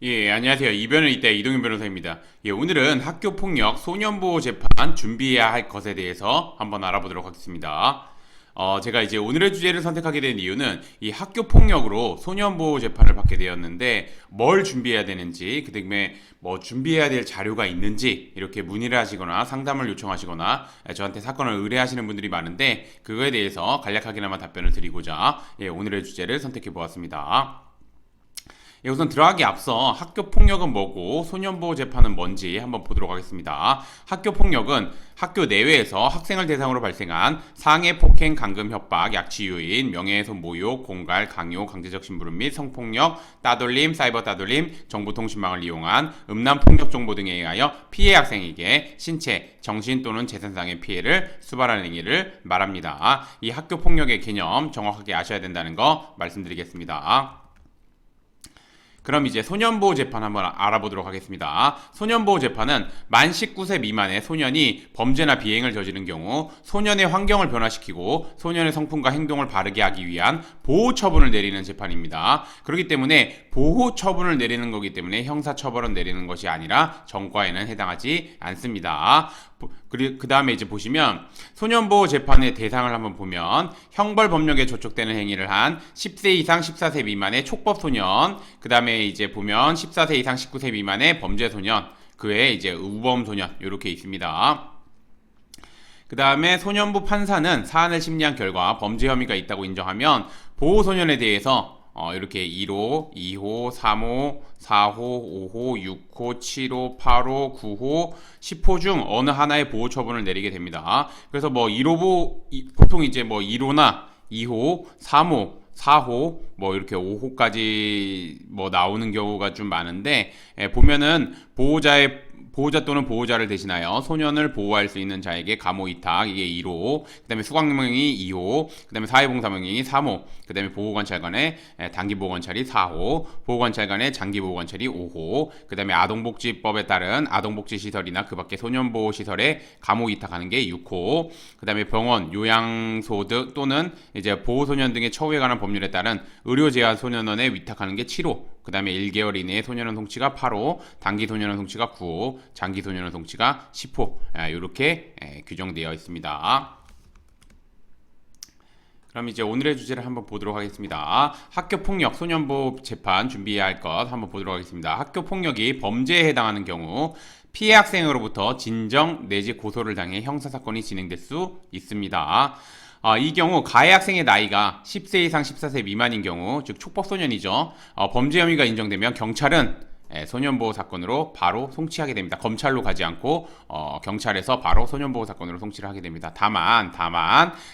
예, 안녕하세요. 이변을 이때 이동윤 변호사입니다. 예, 오늘은 학교폭력 소년보호 재판 준비해야 할 것에 대해서 한번 알아보도록 하겠습니다. 제가 이제 오늘의 주제를 선택하게 된 이유는 이 학교폭력으로 소년보호 재판을 받게 되었는데 뭘 준비해야 되는지, 그다음에 뭐 준비해야 될 자료가 있는지 이렇게 문의를 하시거나 상담을 요청하시거나 저한테 사건을 의뢰하시는 분들이 많은데 그거에 대해서 간략하게나마 답변을 드리고자 오늘의 주제를 선택해 보았습니다. 예, 우선 들어가기 앞서 학교 폭력은 뭐고 소년보호 재판은 뭔지 한번 보도록 하겠습니다. 학교 폭력은 학교 내외에서 학생을 대상으로 발생한 상해 폭행, 강금, 협박, 약취 유인, 명예훼손, 모욕, 공갈, 강요, 강제적 심부름 및 성폭력, 따돌림, 사이버 따돌림, 정보통신망을 이용한 음란 폭력 정보 등에 의하여 피해 학생에게 신체, 정신 또는 재산상의 피해를 수발하는 행위를 말합니다. 이 학교 폭력의 개념 정확하게 아셔야 된다는 거 말씀드리겠습니다. 그럼 이제 소년보호 재판 한번 알아보도록 하겠습니다. 소년보호 재판은 만 19세 미만의 소년이 범죄나 비행을 저지른 경우 소년의 환경을 변화시키고 소년의 성품과 행동을 바르게 하기 위한 보호 처분을 내리는 재판입니다. 그렇기 때문에 보호 처분을 내리는 거기 때문에 형사 처벌은 내리는 것이 아니라 전과에는 해당하지 않습니다. 그 다음에 이제 보시면 소년보호 재판의 대상을 한번 보면 형벌 법령에 저촉되는 행위를 한 10세 이상 14세 미만의 촉법 소년, 그 다음에 이제 보면 14세 이상 19세 미만의 범죄 소년, 그 외에 이제 우범 소년 이렇게 있습니다. 그 다음에 소년부 판사는 사안을 심리한 결과 범죄 혐의가 있다고 인정하면 보호 소년에 대해서 이렇게 1호, 2호, 3호, 4호, 5호, 6호, 7호, 8호, 9호, 10호 중 어느 하나의 보호 처분을 내리게 됩니다. 그래서 뭐 1호 보통 이제 뭐 1호나 2호, 3호, 4호, 뭐 이렇게 5호까지 뭐 나오는 경우가 좀 많은데 보면은 보호자 또는 보호자를 대신하여 소년을 보호할 수 있는 자에게 감호 위탁 이게 1호, 그다음에 수강명령이 2호, 그다음에 사회봉사명령이 3호, 그다음에 보호관찰관의 단기보호관찰이 4호, 보호관찰관의 장기보호관찰이 5호, 그다음에 아동복지법에 따른 아동복지시설이나 그 밖에 소년보호시설에 감호 위탁하는 게 6호, 그다음에 병원, 요양소 등 또는 이제 보호소년 등의 처우에 관한 법률에 따른 의료재활소년원에 위탁하는 게 7호, 그 다음에 1개월 이내의 소년원 송치가 8호, 단기 소년원 송치가 9호, 장기 소년원 송치가 10호 이렇게 규정되어 있습니다. 그럼 이제 오늘의 주제를 한번 보도록 하겠습니다. 학교폭력 소년보호 재판 준비해야 할 것 한번 보도록 하겠습니다. 학교폭력이 범죄에 해당하는 경우 피해 학생으로부터 진정 내지 고소를 당해 형사사건이 진행될 수 있습니다. 이 경우 가해 학생의 나이가 10세 이상 14세 미만인 경우 즉 촉법소년이죠. 범죄 혐의가 인정되면 경찰은 소년보호 사건으로 바로 송치하게 됩니다. 검찰로 가지 않고 경찰에서 바로 소년보호 사건으로 송치를 하게 됩니다. 다만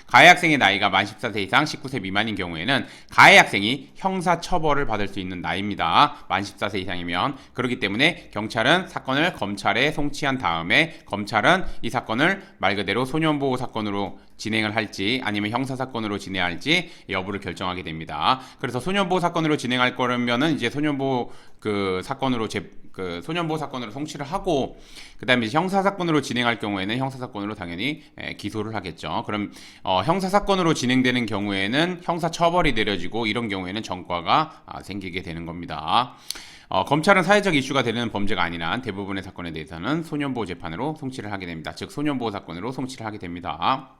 가해 학생의 나이가 만 14세 이상 19세 미만인 경우에는 가해 학생이 형사 처벌을 받을 수 있는 나이입니다. 만 14세 이상이면. 그렇기 때문에 경찰은 사건을 검찰에 송치한 다음에 검찰은 이 사건을 말 그대로 소년보호 사건으로 진행을 할지 아니면 형사사건으로 진행할지 여부를 결정하게 됩니다. 그래서 소년보호 사건으로 진행할 거면은 이제 소년보호 소년보호 사건으로 송치를 하고 그 다음에 형사사건으로 진행할 경우에는 형사사건으로 당연히 기소를 하겠죠. 그럼 형사사건으로 진행되는 경우에는 형사처벌이 내려지고 이런 경우에는 전과가 생기게 되는 겁니다. 검찰은 사회적 이슈가 되는 범죄가 아닌 한 대부분의 사건에 대해서는 소년보호 재판으로 송치를 하게 됩니다. 즉 소년보호 사건으로 송치를 하게 됩니다.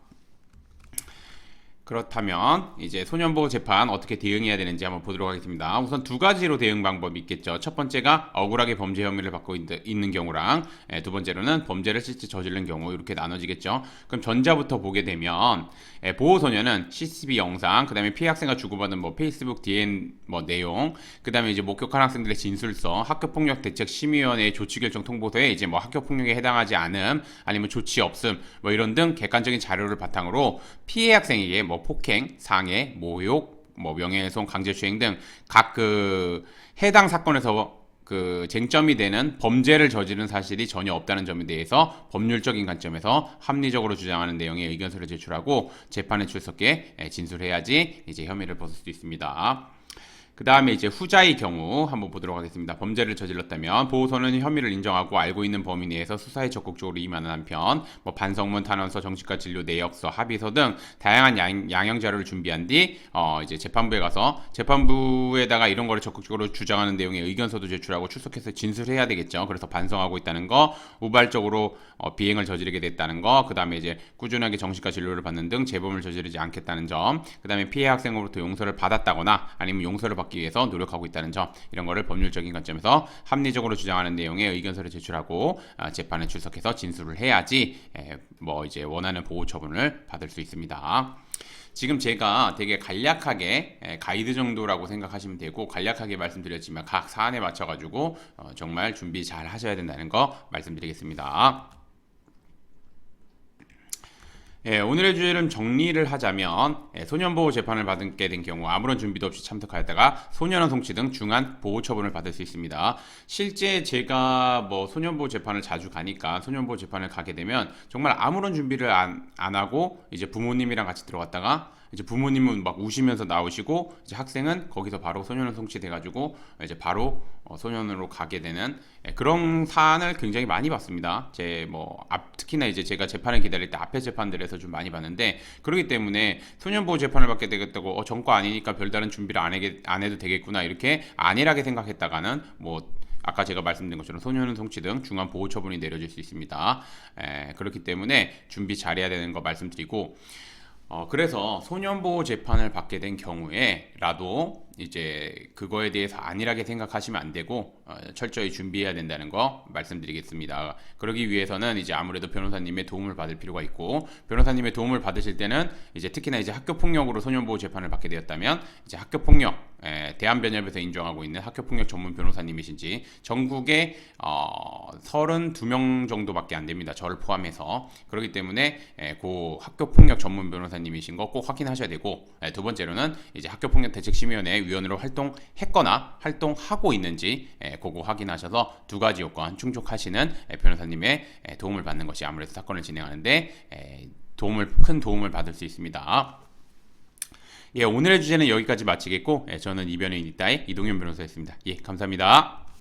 그렇다면 이제 소년보호 재판 어떻게 대응해야 되는지 한번 보도록 하겠습니다. 우선 두 가지로 대응 방법이 있겠죠. 첫 번째가 억울하게 범죄 혐의를 받고 있는 경우랑 두 번째로는 범죄를 실제 저지른 경우 이렇게 나눠지겠죠. 그럼 전자부터 보게 되면 보호소년은 CCTV 영상, 그 다음에 피해 학생과 주고받은 뭐 페이스북 DM 뭐 내용, 그 다음에 이제 목격한 학생들의 진술서, 학교폭력대책심의위원회의 조치결정 통보서에 이제 뭐 학교폭력에 해당하지 않음, 아니면 조치 없음, 뭐 이런 등 객관적인 자료를 바탕으로 피해 학생에게 뭐 폭행, 상해, 모욕, 뭐 명예훼손, 강제추행 등 각 그 해당 사건에서 그 쟁점이 되는 범죄를 저지른 사실이 전혀 없다는 점에 대해서 법률적인 관점에서 합리적으로 주장하는 내용의 의견서를 제출하고 재판에 출석해 진술해야지 이제 혐의를 벗을 수 있습니다. 그 다음에 이제 후자의 경우 한번 보도록 하겠습니다. 범죄를 저질렀다면 보호소는 혐의를 인정하고 알고 있는 범위 내에서 수사에 적극적으로 임하는 한편 반성문, 탄원서, 정신과 진료 내역서, 합의서 등 다양한 양형 자료를 준비한 뒤 이제 재판부에 가서 재판부에다가 이런 거를 적극적으로 주장하는 내용의 의견서도 제출하고 출석해서 진술해야 되겠죠. 그래서 반성하고 있다는 거, 우발적으로 비행을 저지르게 됐다는 거, 그 다음에 이제 꾸준하게 정신과 진료를 받는 등 재범을 저지르지 않겠다는 점, 그 다음에 피해 학생으로부터 용서를 받았다거나 아니면 용서를 받기 위해서 노력하고 있다는 점, 이런 거를 법률적인 관점에서 합리적으로 주장하는 내용의 의견서를 제출하고 재판에 출석해서 진술을 해야지 이제 원하는 보호 처분을 받을 수 있습니다. 지금 제가 되게 간략하게 가이드 정도라고 생각하시면 되고 간략하게 말씀드렸지만 각 사안에 맞춰가지고 정말 준비 잘 하셔야 된다는 거 말씀드리겠습니다. 오늘의 주제를 정리를 하자면 소년보호 재판을 받게 된 경우 아무런 준비도 없이 참석하였다가 소년원 송치 등 중한 보호 처분을 받을 수 있습니다. 실제 제가 소년보호 재판을 자주 가니까 소년보호 재판을 가게 되면 정말 아무런 준비를 안 하고 이제 부모님이랑 같이 들어갔다가 이제 부모님은 막 우시면서 나오시고 이제 학생은 거기서 바로 소년원 송치돼가지고 이제 바로 소년원으로 가게 되는 그런 사안을 굉장히 많이 봤습니다. 특히나 이제 제가 재판을 기다릴 때 앞에 재판들에서 좀 많이 봤는데, 그렇기 때문에 소년보호 재판을 받게 되겠다고 전과 아니니까 별다른 준비를 안 해도 되겠구나 이렇게 안일하게 생각했다가는 아까 제가 말씀드린 것처럼 소년원 송치 등 중한 보호 처분이 내려질 수 있습니다. 그렇기 때문에 준비 잘해야 되는 거 말씀드리고, 그래서 소년보호 재판을 받게 된 경우에라도 이제 그거에 대해서 안일하게 생각하시면 안 되고 철저히 준비해야 된다는 거 말씀드리겠습니다. 그러기 위해서는 이제 아무래도 변호사님의 도움을 받을 필요가 있고, 변호사님의 도움을 받으실 때는 이제 특히나 이제 학교폭력으로 소년보호 재판을 받게 되었다면 이제 학교폭력 대한변협에서 인정하고 있는 학교폭력 전문 변호사님이신지 전국에 32명 정도밖에 안 됩니다. 저를 포함해서. 그렇기 때문에 그 학교폭력 전문 변호사님이신 거 꼭 확인하셔야 되고, 두 번째로는 이제 학교폭력 대책심의위원회 위원으로 활동했거나 활동하고 있는지 그거 확인하셔서 두 가지 요건 충족하시는 변호사님의 도움을 받는 것이 아무래도 사건을 진행하는데 큰 도움을 받을 수 있습니다. 오늘의 주제는 여기까지 마치겠고, 저는 이변의 이따의 이동현 변호사였습니다. 감사합니다.